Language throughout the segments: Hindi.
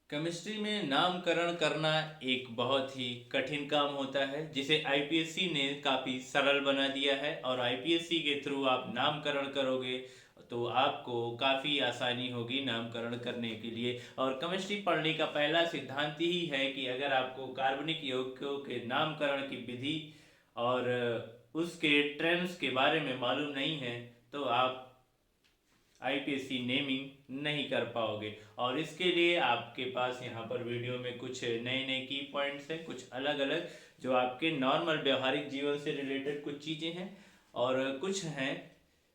केमिस्ट्री में नामकरण करना एक बहुत ही कठिन काम होता है जिसे आईपीएससी ने काफ़ी सरल बना दिया है और आईपीएससी के थ्रू आप नामकरण करोगे तो आपको काफ़ी आसानी होगी नामकरण करने के लिए। और केमिस्ट्री पढ़ने का पहला सिद्धांत ही है कि अगर आपको कार्बनिक यौगिकों के नामकरण की विधि और उसके ट्रेंड्स के बारे में मालूम नहीं है तो आप आईपीएससी नेमिंग नहीं कर पाओगे। और इसके लिए आपके पास यहाँ पर वीडियो में कुछ नए नए की पॉइंट्स हैं, कुछ अलग अलग जो आपके नॉर्मल व्यवहारिक जीवन से रिलेटेड कुछ चीज़ें हैं और कुछ हैं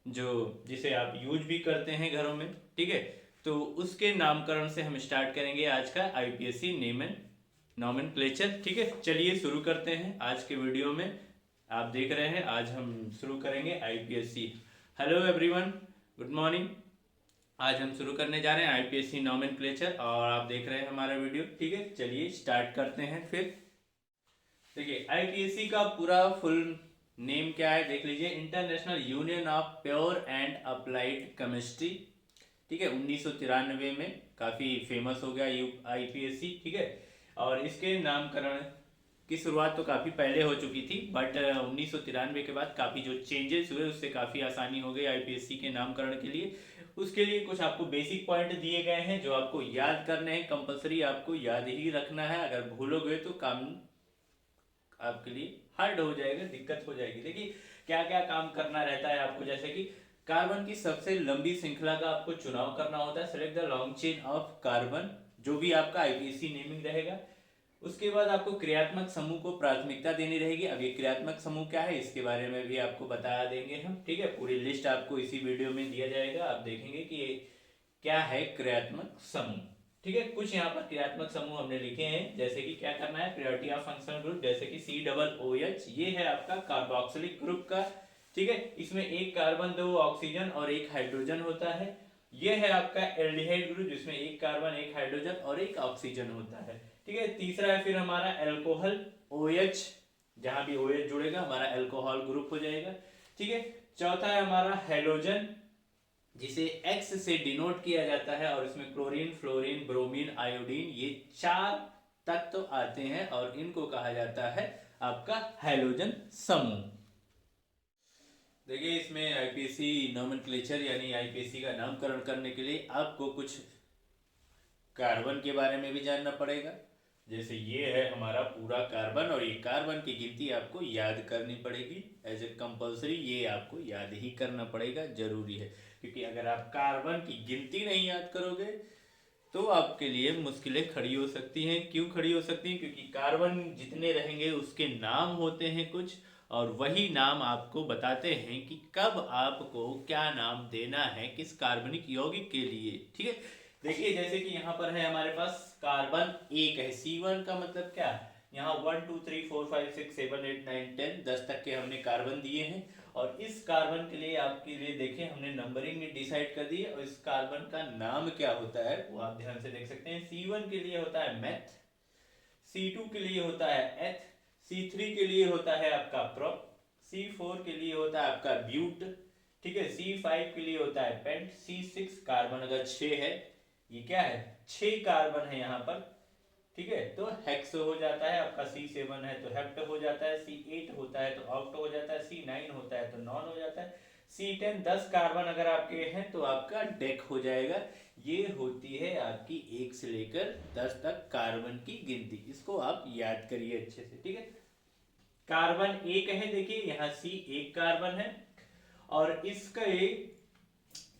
जो जिसे आप यूज भी करते हैं घरों में। ठीक है, तो उसके नामकरण से हम स्टार्ट करेंगे आज का आईपीएससी नेम एंड नॉमेनक्लेचर। ठीक है, चलिए शुरू करते हैं आज के वीडियो में। आप देख रहे हैं आज हम शुरू करेंगे IPSC. Hello everyone, good morning. आज हम शुरू करने जा रहे हैं आईपीएससी नॉमेनक्लेचर और आप देख रहे हैं हमारा वीडियो। ठीक है, चलिए स्टार्ट करते हैं। फिर देखिए आईपीएससी का पूरा फुल नेम क्या है देख लीजिए, international union of pure and applied chemistry. ठीक है, 1993 में काफ़ी फेमस हो गया आईपीएससी। ठीक है, और इसके नामकरण की शुरुआत तो काफ़ी पहले हो चुकी थी बट 1993 के बाद काफ़ी जो चेंजेस हुए उससे काफ़ी आसानी हो गई आईपीएससी के नामकरण के लिए। उसके लिए कुछ आपको बेसिक पॉइंट दिए गए हैं जो आपको याद करने हैं, कंपलसरी आपको याद ही रखना है। अगर भूलोगे तो काम आपके लिए हार्ड हो जाएगा, दिक्कत हो जाएगी। देखिए क्या क्या काम करना रहता है आपको, जैसे कि कार्बन की सबसे लंबी श्रृंखला का आपको चुनाव करना होता है, select the long chain of carbon, जो भी आपका आईपीएससी नेमिंग रहेगा। उसके बाद आपको क्रियात्मक समूह को प्राथमिकता देनी रहेगी। अब ये क्रियात्मक समूह क्या है इसके बारे में भी आपको बता देंगे हम। ठीक है, पूरी लिस्ट आपको इसी वीडियो में दिया जाएगा, आप देखेंगे कि ये क्या है क्रियात्मक समूह। ठीक है, कुछ यहाँ पर क्रियात्मक समूह हमने लिखे हैं, जैसे कि क्या करना है, प्रायोरिटी ऑफ फंक्शनल ग्रुप, जैसे कि COOH, ये है आपका कार्बोक्सिलिक ग्रुप का। ठीक है, इसमें एक कार्बन, दो ऑक्सीजन और एक हाइड्रोजन होता है। ये है आपका एल्डिहाइड ग्रुप जिसमें एक कार्बन, एक हाइड्रोजन और एक ऑक्सीजन होता है। ठीक है, तीसरा है फिर हमारा एल्कोहल OH, जहां भी OH जुड़ेगा हमारा एल्कोहल ग्रुप हो जाएगा। ठीक है, चौथा है हमारा हेलोजन जिसे X से डिनोट किया जाता है और इसमें क्लोरीन, फ्लोरीन, ब्रोमीन, आयोडीन, ये चार तत्व आते हैं और इनको कहा जाता है आपका हैलोजन समूह। देखिए इसमें आईपीएससी नोमेनक्लेचर यानी आईपीएससी का नामकरण करने के लिए आपको कुछ कार्बन के बारे में भी जानना पड़ेगा। जैसे ये है हमारा पूरा कार्बन और ये कार्बन की गिनती आपको याद करनी पड़ेगी एज ए कंपलसरी, ये आपको याद ही करना पड़ेगा, जरूरी है। क्योंकि अगर आप कार्बन की गिनती नहीं याद करोगे तो आपके लिए मुश्किलें खड़ी हो सकती हैं। क्यों खड़ी हो सकती हैं? क्योंकि कार्बन जितने रहेंगे उसके नाम होते हैं कुछ, और वही नाम आपको बताते हैं कि कब आपको क्या नाम देना है किस कार्बनिक यौगिक के लिए। ठीक है, देखिए जैसे कि यहाँ पर है हमारे पास कार्बन एक है, C1 का मतलब क्या है, यहाँ 1 2 3 4 5 6 7 8 9 10 10 तक के हमने कार्बन दिए हैं। और इस कार्बन के लिए आपके लिए देखें हमने नंबरिंग डिसाइड कर दी है और इस कार्बन का नाम क्या होता है वो आप ध्यान से देख सकते हैं। C1 के लिए होता है मेथ, C2 के लिए होता है एथ, C3 के लिए होता है आपका प्रोप, C4 के लिए होता है आपका ब्यूट। ठीक है, C5 के लिए होता है पेंट, C6 कार्बन अगर 6 है, ये क्या है 6 कार्बन है यहाँ पर। ठीक है, तो हेक्स हो जाता है आपका, C7 है तो हेप्ट हो जाता है, C8 होता है तो ऑक्ट हो जाता है, C9 होता है तो नॉन हो जाता है, C10 10 कार्बन अगर आपके हैं तो आपका डेक हो जाएगा। ये होती है आपकी 1 से लेकर 10 तक कार्बन की गिनती, इसको आप याद करिए अच्छे से। ठीक है, कार्बन एक है, देखिए यहाँ C एक कार्बन है और इसके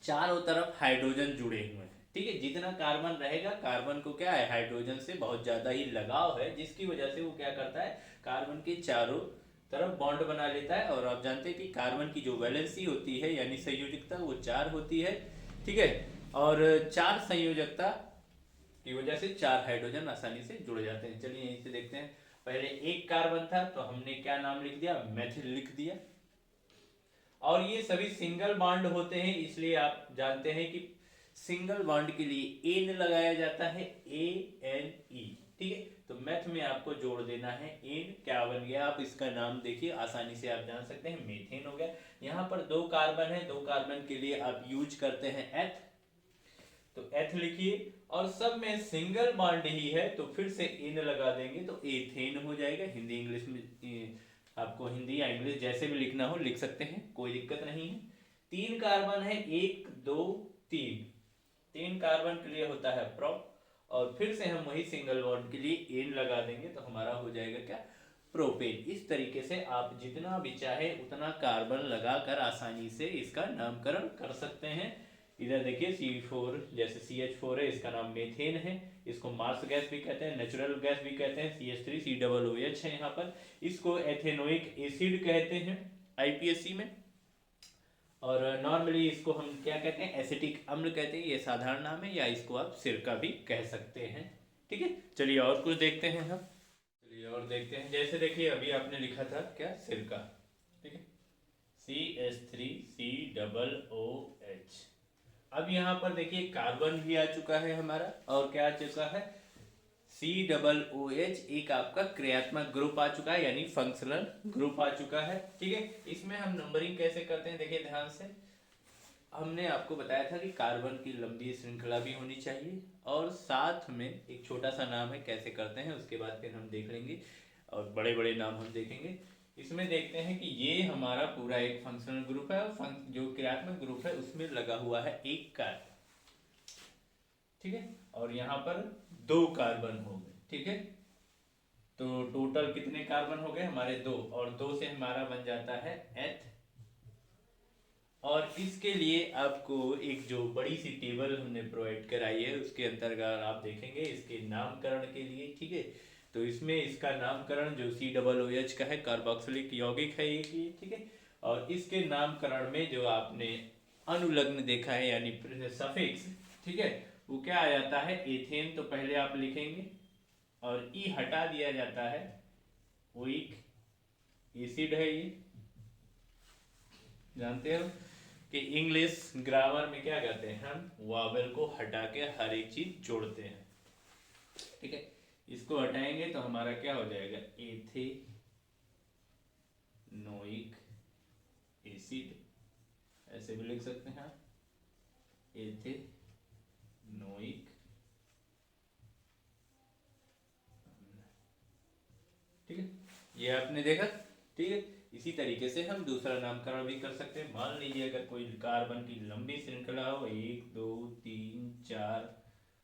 चारों तरफ हाइड्रोजन जुड़े हुए हैं। ठीक है, जितना कार्बन रहेगा, कार्बन को क्या है हाइड्रोजन से बहुत ज्यादा ही लगाव है, जिसकी वजह से वो क्या करता है कार्बन के चारों तरफ बॉन्ड बना लेता है। और आप जानते हैं कि कार्बन की जो वैलेंसी होती है यानी संयोजकता वो 4 होती है। ठीक है, और 4 संयोजकता की वजह से 4 हाइड्रोजन आसानी से जुड़ जाते हैं। चलिए यहीं से देखते हैं, पहले एक कार्बन था तो हमने क्या नाम लिख दिया, मेथिल लिख दिया। और ये सभी सिंगल बॉन्ड होते हैं, इसलिए आप जानते हैं कि सिंगल बॉन्ड के लिए एन लगाया जाता है, ANE। ठीक है, तो मैथ में आपको जोड़ देना है एन, क्या बन गया आप इसका नाम देखिए आसानी से आप जान सकते हैं, मीथेन हो गया। यहाँ पर 2 कार्बन है, 2 कार्बन के लिए आप यूज करते हैं एथ। तो एथ लिखिए, और सब में सिंगल बॉन्ड ही है तो फिर से इन लगा देंगे तो एथेन हो जाएगा। हिंदी इंग्लिश में आपको हिंदी या इंग्लिश जैसे भी लिखना हो लिख सकते हैं, कोई दिक्कत नहीं है। 3 कार्बन है, 1 2 3, 3 कार्बन के लिए होता है प्रोप, और फिर से हम वही सिंगल बॉन्ड के लिए एन लगा देंगे तो हमारा हो जाएगा क्या, प्रोपेन। इस तरीके से आप जितना भी चाहे उतना कार्बन लगाकर आसानी से इसका नामकरण कर सकते हैं। इधर देखिए C4 जैसे CH4 है, इसका नाम मेथेन है, इसको मार्स गैस भी कहते हैं, नेचुरल गैस भी कहते हैं। CH3COOH है यहाँ पर, इसको एथेनोइक एसिड कहते हैं आईपीएससी में। और नॉर्मली इसको हम क्या कहते हैं, एसिटिक अम्ल कहते हैं, ये साधारण नाम है, या इसको आप सिरका भी कह सकते हैं। ठीक है, चलिए और कुछ देखते हैं हम। चलिए और देखते हैं, जैसे देखिए अभी आपने लिखा था क्या, सिरका। ठीक है, CH3COOH। अब यहाँ पर देखिए कार्बन भी आ चुका है हमारा, और क्या आ चुका है, COOH, एक आपका क्रियात्मक ग्रुप आ चुका है, यानी फंक्शनल ग्रुप आ चुका है। ठीक है, इसमें हम नंबरिंग कैसे करते हैं, देखिए ध्यान से। हमने आपको बताया था कि कार्बन की लंबी श्रृंखला भी होनी चाहिए, और साथ में एक छोटा सा नाम है, कैसे करते हैं उसके बाद फिर हम देख लेंगे, और बड़े बड़े नाम हम देखेंगे। इसमें देखते हैं कि ये हमारा पूरा एक फंक्शनल ग्रुप है, और जो क्रियात्मक ग्रुप है उसमें लगा हुआ है एक कार्बन। ठीक है, और यहाँ पर 2 कार्बन हो गए। ठीक है, तो टोटल कितने कार्बन हो गए हमारे, 2, और 2 से हमारा बन जाता है एथ। और इसके लिए आपको एक जो बड़ी सी टेबल हमने प्रोवाइड कराई है उसके अंतर्गत आप देखेंगे इसके नामकरण के लिए। ठीक है, तो इसमें इसका नामकरण जो COOH का है, कार्बोक्सिलिक यौगिक है एक ये। ठीक है, और इसके नामकरण में जो आपने अनुलग्न देखा है यानी सफिक्स, ठीक है, वो क्या आ जाता है, एथेन तो पहले आप लिखेंगे, और ई हटा दिया जाता है, ओइक एसिड है ये। जानते हो कि इंग्लिश ग्रामर में क्या करते हैं, हम वावेल को हटा के हर एक चीज जोड़ते हैं। ठीक है, इसको हटाएंगे तो हमारा क्या हो जाएगा, एथेनोइक एसिड, ऐसे भी लिख सकते हैं आप, एथेनोइक। ठीक है, ये आपने देखा। ठीक है, इसी तरीके से हम दूसरा नामकरण भी कर सकते हैं। मान लीजिए अगर कोई कार्बन की लंबी श्रृंखला हो, 1 2 3 4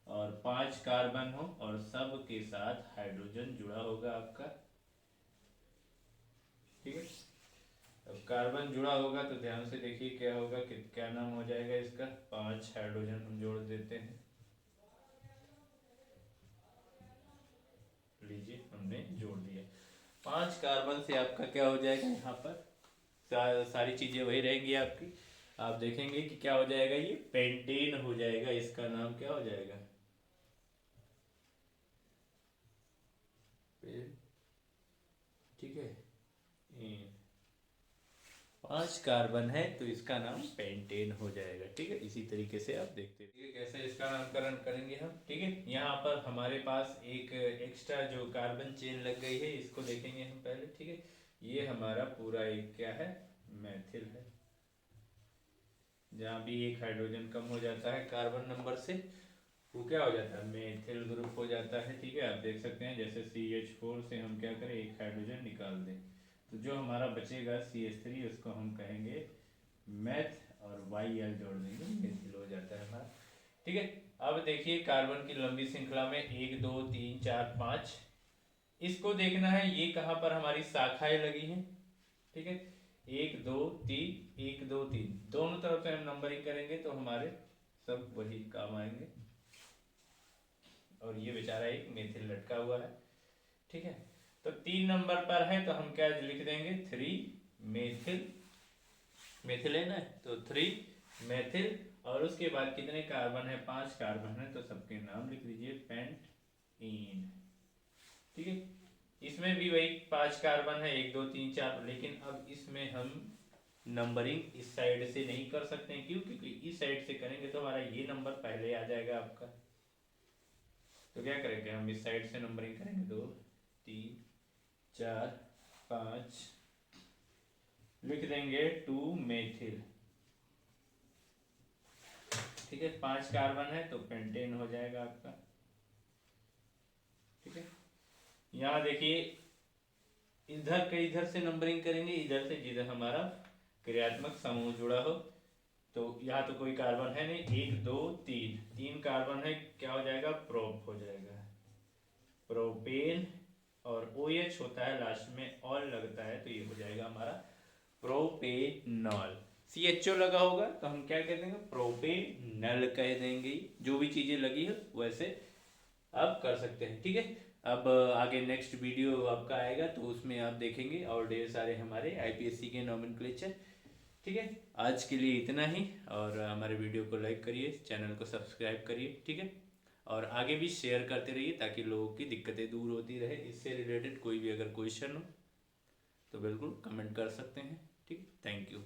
और 5 कार्बन हो, और सब के साथ हाइड्रोजन जुड़ा होगा आपका। ठीक है, अब कार्बन जुड़ा होगा तो ध्यान से देखिए क्या होगा, कि क्या नाम हो जाएगा इसका, 5 हाइड्रोजन हम जोड़ देते हैं। लीजिए हमने जोड़ दिया, 5 कार्बन से आपका क्या हो जाएगा, यहाँ पर सारी चीजें वही रहेंगी आपकी। आप देखेंगे कि क्या हो जाएगा, ये पेंटेन हो जाएगा, इसका नाम क्या हो जाएगा, ठीक है, 5 कार्बन है तो इसका नाम पेंटेन हो जाएगा। ठीक है, इसी तरीके से आप देखते हैं। ठीक है, कैसे इसका नामकरण करेंगे हम। ठीक है, यहाँ पर हमारे पास एक एक्स्ट्रा जो कार्बन चेन लग गई है, इसको देखेंगे हम पहले। ठीक है, ये हमारा पूरा एक क्या है, मैथिल है, जहाँ भी एक हाइड्रोजन कम हो जाता है कार्बन नंबर से, वो क्या हो जाता है, मेथिल ग्रुप हो जाता है। ठीक है, आप देख सकते हैं जैसे CH4 से हम क्या करें, एक हाइड्रोजन निकाल दें, तो जो हमारा बचेगा CH3, उसको हम कहेंगे मैथ, और YL जोड़ देंगे, मेथिल हो जाता है हमारा। ठीक है, अब देखिए कार्बन की लंबी श्रृंखला में 1 2 3 4 5, इसको देखना है ये कहाँ पर हमारी शाखाएं लगी हैं। ठीक है, 1 2 3 1 2 3, दोनों तरफ से हम नंबरिंग करेंगे तो हमारे सब वही काम आएंगे, और ये बेचारा एक मेथिल लटका हुआ है। ठीक है, तो 3 नंबर पर है तो हम क्या लिख देंगे, 3 मेथिल, मेथिलेन है तो 3 मेथिल, और उसके बाद कितने कार्बन है, 5 कार्बन है, तो सबके नाम लिख दीजिए पेंटीन। ठीक है, इसमें भी वही 5 कार्बन है, 1 2 3 4, लेकिन अब इसमें हम नंबरिंग इस साइड से नहीं कर सकते हैं, क्यों, क्योंकि इस साइड से करेंगे तो हमारा ये नंबर पहले आ जाएगा आपका। तो क्या करेंगे हम, इस साइड से नंबरिंग करेंगे, 2 3 4 5, लिख देंगे 2 मेथिल। ठीक है, 5 कार्बन है तो पेंटेन हो जाएगा आपका। ठीक है, यहाँ देखिए इधर के इधर से नंबरिंग करेंगे, इधर से जिधर हमारा क्रियात्मक समूह जुड़ा हो। तो यहाँ तो कोई कार्बन है नहीं, 1 2 3, 3 कार्बन है, क्या हो जाएगा, प्रोप हो जाएगा, प्रोपेन। और OH होता है लास्ट में, ऑल लगता है तो ये हो जाएगा हमारा प्रोपेनॉल। CHO लगा होगा तो हम क्या कह देंगे, प्रोपेनल कह देंगे। जो भी चीजें लगी है वैसे आप कर सकते हैं। ठीक है, अब आगे नेक्स्ट वीडियो आपका आएगा तो उसमें आप देखेंगे और ढेर सारे हमारे IPSC के नॉमेनक्लेचर। ठीक है, आज के लिए इतना ही, और हमारे वीडियो को लाइक करिए, चैनल को सब्सक्राइब करिए। ठीक है, और आगे भी शेयर करते रहिए ताकि लोगों की दिक्कतें दूर होती रहे। इससे रिलेटेड कोई भी अगर क्वेश्चन हो तो बिल्कुल कमेंट कर सकते हैं। ठीक, थैंक यू।